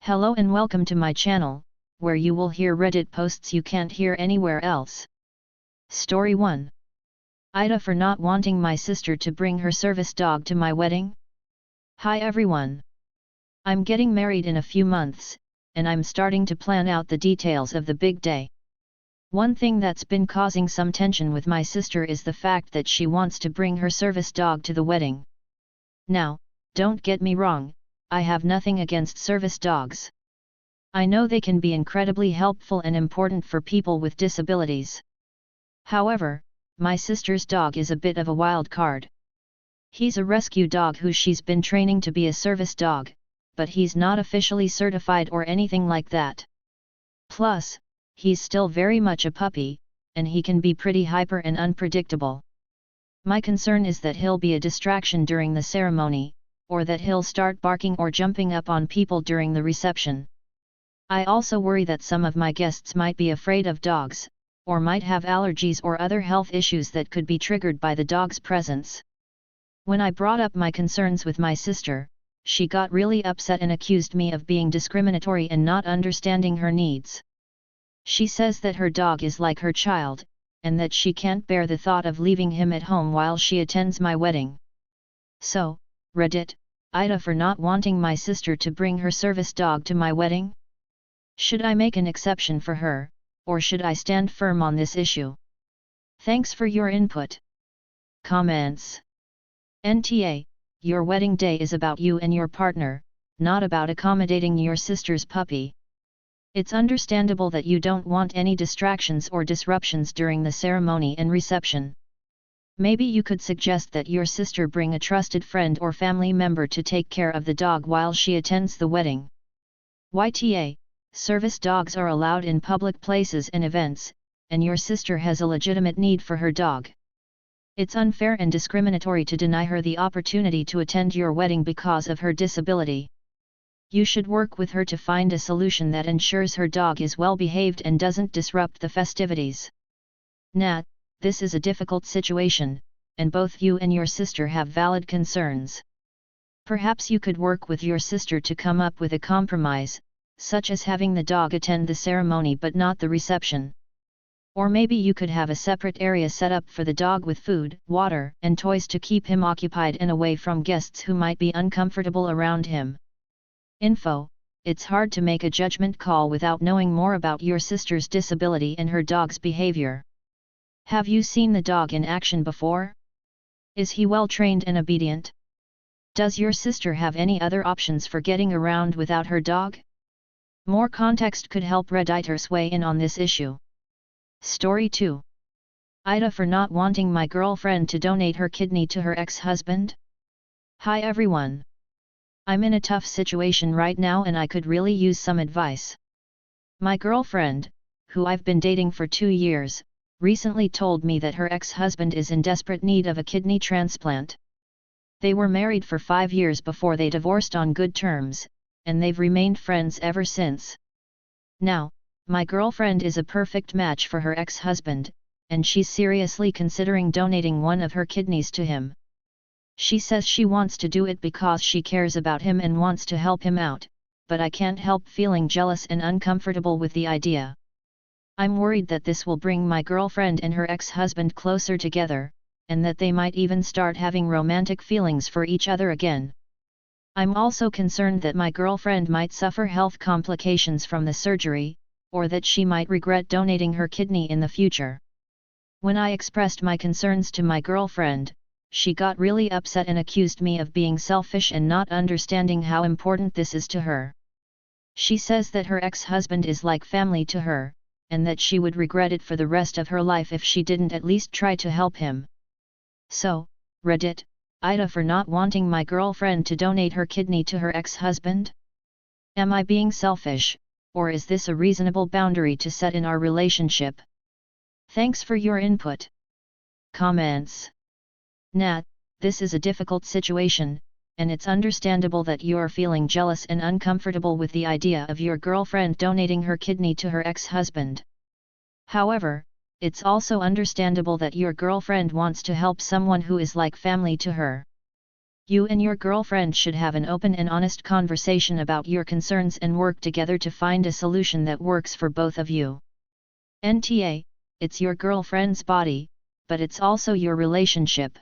Hello and welcome to my channel, where you will hear Reddit posts you can't hear anywhere else. Story 1. AITA for not wanting my sister to bring her service dog to my wedding. Hi everyone. I'm getting married in a few months, and I'm starting to plan out the details of the big day. One thing that's been causing some tension with my sister is the fact that she wants to bring her service dog to the wedding. Now, don't get me wrong, I have nothing against service dogs. I know they can be incredibly helpful and important for people with disabilities. However, my sister's dog is a bit of a wild card. He's a rescue dog who she's been training to be a service dog, but he's not officially certified or anything like that. Plus, he's still very much a puppy, and he can be pretty hyper and unpredictable. My concern is that he'll be a distraction during the ceremony, or that he'll start barking or jumping up on people during the reception. I also worry that some of my guests might be afraid of dogs, or might have allergies or other health issues that could be triggered by the dog's presence. When I brought up my concerns with my sister, she got really upset and accused me of being discriminatory and not understanding her needs. She says that her dog is like her child, and that she can't bear the thought of leaving him at home while she attends my wedding. So, Reddit, AITA for not wanting my sister to bring her service dog to my wedding? Should I make an exception for her, or should I stand firm on this issue? Thanks for your input. Comments. NTA, your wedding day is about you and your partner, not about accommodating your sister's puppy. It's understandable that you don't want any distractions or disruptions during the ceremony and reception. Maybe you could suggest that your sister bring a trusted friend or family member to take care of the dog while she attends the wedding. YTA, service dogs are allowed in public places and events, and your sister has a legitimate need for her dog. It's unfair and discriminatory to deny her the opportunity to attend your wedding because of her disability. You should work with her to find a solution that ensures her dog is well behaved and doesn't disrupt the festivities. Nat, this is a difficult situation, and both you and your sister have valid concerns. Perhaps you could work with your sister to come up with a compromise, such as having the dog attend the ceremony but not the reception. Or maybe you could have a separate area set up for the dog with food, water, and toys to keep him occupied and away from guests who might be uncomfortable around him. Info: it's hard to make a judgment call without knowing more about your sister's disability and her dog's behavior. Have you seen the dog in action before? Is he well trained and obedient? Does your sister have any other options for getting around without her dog? More context could help Redditors weigh in on this issue. Story 2. AITA for not wanting my girlfriend to donate her kidney to her ex-husband. Hi everyone. I'm in a tough situation right now and I could really use some advice. My girlfriend, who I've been dating for 2 years, recently told me that her ex-husband is in desperate need of a kidney transplant. They were married for 5 years before they divorced on good terms, and they've remained friends ever since. Now, my girlfriend is a perfect match for her ex-husband, and she's seriously considering donating one of her kidneys to him. She says she wants to do it because she cares about him and wants to help him out, but I can't help feeling jealous and uncomfortable with the idea. I'm worried that this will bring my girlfriend and her ex-husband closer together, and that they might even start having romantic feelings for each other again. I'm also concerned that my girlfriend might suffer health complications from the surgery, or that she might regret donating her kidney in the future. When I expressed my concerns to my girlfriend, she got really upset and accused me of being selfish and not understanding how important this is to her. She says that her ex-husband is like family to her, and that she would regret it for the rest of her life if she didn't at least try to help him. So, Reddit, AITA for not wanting my girlfriend to donate her kidney to her ex-husband? Am I being selfish, or is this a reasonable boundary to set in our relationship? Thanks for your input. Comments. Nat, this is a difficult situation, and it's understandable that you're feeling jealous and uncomfortable with the idea of your girlfriend donating her kidney to her ex-husband. However, it's also understandable that your girlfriend wants to help someone who is like family to her. You and your girlfriend should have an open and honest conversation about your concerns and work together to find a solution that works for both of you. NTA, it's your girlfriend's body, but it's also your relationship.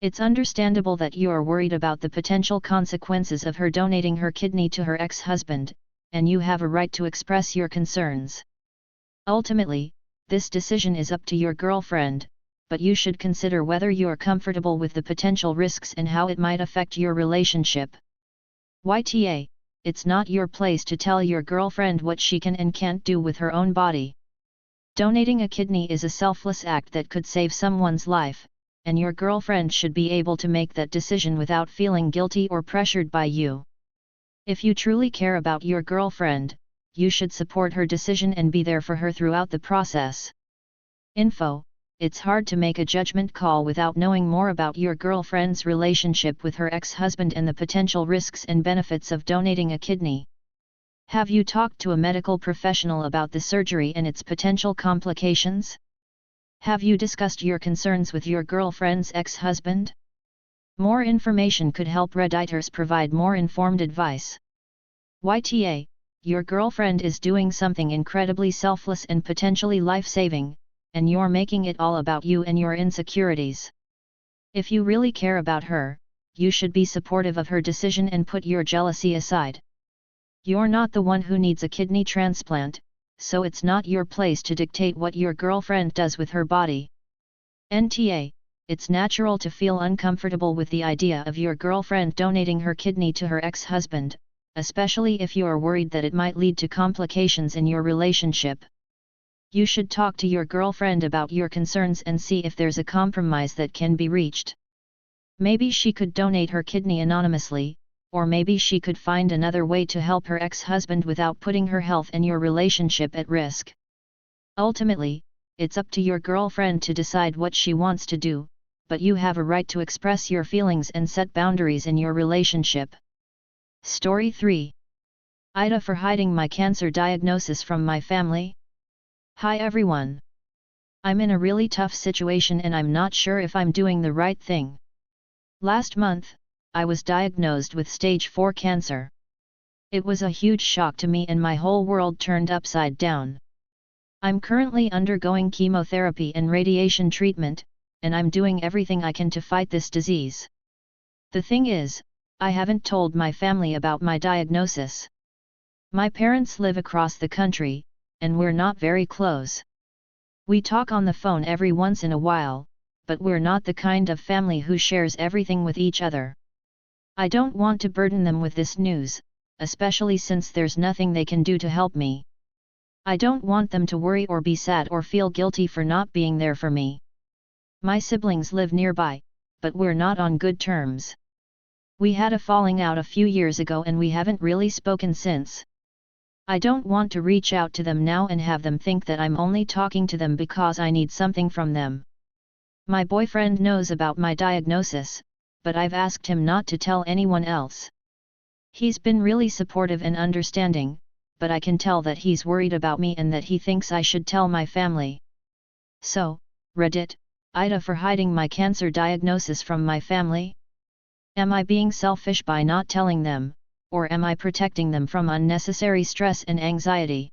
It's understandable that you're worried about the potential consequences of her donating her kidney to her ex-husband, and you have a right to express your concerns. Ultimately, this decision is up to your girlfriend, but you should consider whether you're comfortable with the potential risks and how it might affect your relationship. YTA, it's not your place to tell your girlfriend what she can and can't do with her own body. Donating a kidney is a selfless act that could save someone's life, and your girlfriend should be able to make that decision without feeling guilty or pressured by you. If you truly care about your girlfriend, you should support her decision and be there for her throughout the process. Info: it's hard to make a judgment call without knowing more about your girlfriend's relationship with her ex-husband and the potential risks and benefits of donating a kidney. Have you talked to a medical professional about the surgery and its potential complications? Have you discussed your concerns with your girlfriend's ex-husband? More information could help Redditors provide more informed advice. YTA, your girlfriend is doing something incredibly selfless and potentially life-saving, and you're making it all about you and your insecurities. If you really care about her, you should be supportive of her decision and put your jealousy aside. You're not the one who needs a kidney transplant, so it's not your place to dictate what your girlfriend does with her body. NTA, it's natural to feel uncomfortable with the idea of your girlfriend donating her kidney to her ex-husband, especially if you are worried that it might lead to complications in your relationship. You should talk to your girlfriend about your concerns and see if there's a compromise that can be reached. Maybe she could donate her kidney anonymously, or maybe she could find another way to help her ex-husband without putting her health and your relationship at risk. Ultimately, it's up to your girlfriend to decide what she wants to do, but you have a right to express your feelings and set boundaries in your relationship. Story 3. AITA for hiding my cancer diagnosis from my family. Hi everyone. I'm in a really tough situation and I'm not sure if I'm doing the right thing. Last month, I was diagnosed with stage 4 cancer. It was a huge shock to me and my whole world turned upside down. I'm currently undergoing chemotherapy and radiation treatment, and I'm doing everything I can to fight this disease. The thing is, I haven't told my family about my diagnosis. My parents live across the country, and we're not very close. We talk on the phone every once in a while, but we're not the kind of family who shares everything with each other. I don't want to burden them with this news, especially since there's nothing they can do to help me. I don't want them to worry or be sad or feel guilty for not being there for me. My siblings live nearby, but we're not on good terms. We had a falling out a few years ago and we haven't really spoken since. I don't want to reach out to them now and have them think that I'm only talking to them because I need something from them. My boyfriend knows about my diagnosis, but I've asked him not to tell anyone else. He's been really supportive and understanding, but I can tell that he's worried about me and that he thinks I should tell my family. So, Reddit, AITA for hiding my cancer diagnosis from my family? Am I being selfish by not telling them, or am I protecting them from unnecessary stress and anxiety?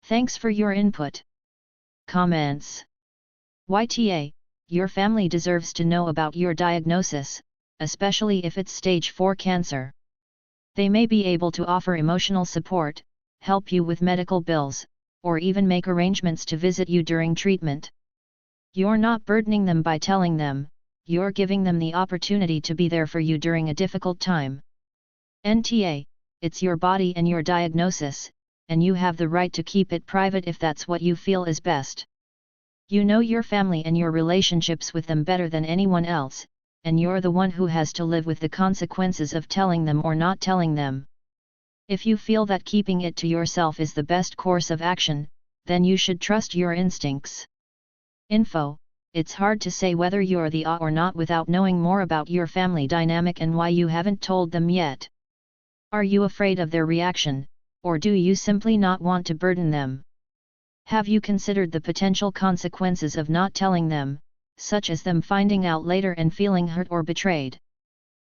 Thanks for your input. Comments. YTA, your family deserves to know about your diagnosis, especially if it's stage 4 cancer. They may be able to offer emotional support, help you with medical bills, or even make arrangements to visit you during treatment. You're not burdening them by telling them, you're giving them the opportunity to be there for you during a difficult time. NTA, it's your body and your diagnosis, and you have the right to keep it private if that's what you feel is best. You know your family and your relationships with them better than anyone else, and you're the one who has to live with the consequences of telling them or not telling them. If you feel that keeping it to yourself is the best course of action, then you should trust your instincts. Info, it's hard to say whether you're the or not without knowing more about your family dynamic and why you haven't told them yet. Are you afraid of their reaction, or do you simply not want to burden them? Have you considered the potential consequences of not telling them, such as them finding out later and feeling hurt or betrayed?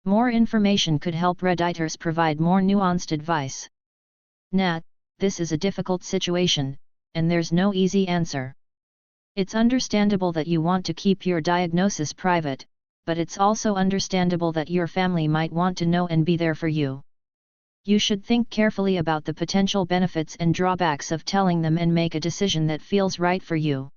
More information could help Redditors provide more nuanced advice. Nat, this is a difficult situation, and there's no easy answer. It's understandable that you want to keep your diagnosis private, but it's also understandable that your family might want to know and be there for you. You should think carefully about the potential benefits and drawbacks of telling them and make a decision that feels right for you.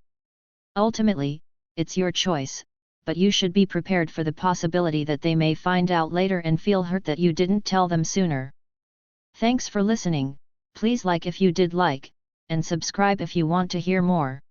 Ultimately, it's your choice, but you should be prepared for the possibility that they may find out later and feel hurt that you didn't tell them sooner. Thanks for listening. Please like if you did like, and subscribe if you want to hear more.